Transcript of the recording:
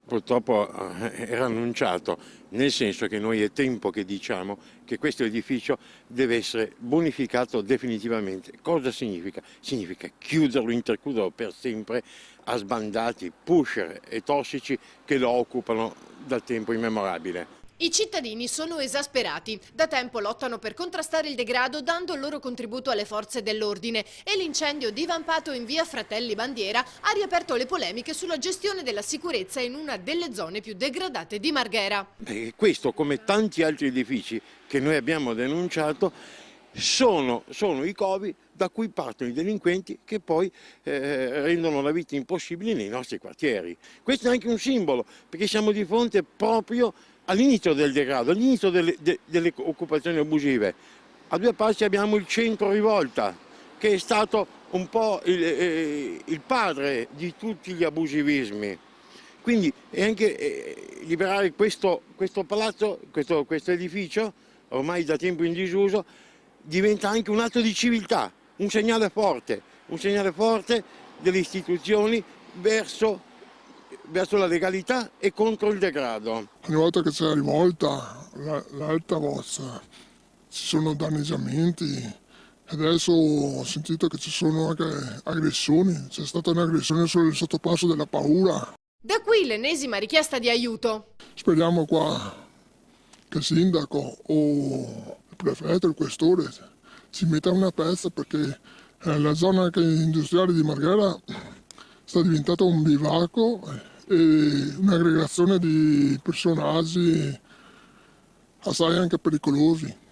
Purtroppo era annunciato, nel senso che noi è tempo che diciamo che questo edificio deve essere bonificato definitivamente. Cosa significa? Significa chiuderlo, interchiuderlo per sempre a sbandati, pusher e tossici che lo occupano da tempo immemorabile. I cittadini sono esasperati. Da tempo lottano per contrastare il degrado dando il loro contributo alle forze dell'ordine e l'incendio divampato in via Fratelli Bandiera ha riaperto le polemiche sulla gestione della sicurezza in una delle zone più degradate di Marghera. Questo, come tanti altri edifici che noi abbiamo denunciato, sono i covi da cui partono i delinquenti che poi rendono la vita impossibile nei nostri quartieri. Questo è anche un simbolo, perché siamo di fronte proprio all'inizio del degrado, all'inizio delle occupazioni abusive. A due passi abbiamo il centro Rivolta, che è stato un po' il padre di tutti gli abusivismi. Quindi è anche liberare questo palazzo, questo edificio, ormai da tempo in disuso, diventa anche un atto di civiltà, un segnale forte delle istituzioni verso la legalità e contro il degrado. Ogni volta che c'è la rivolta, l'alta voce, ci sono danneggiamenti. Adesso ho sentito che ci sono anche aggressioni, c'è stata un'aggressione sul sottopasso della Paura. Da qui l'ennesima richiesta di aiuto. Speriamo qua che il sindaco o il prefetto, il questore, si metta una pezza perché la zona industriale di Marghera sta diventata un bivacco e un'aggregazione di personaggi assai anche pericolosi.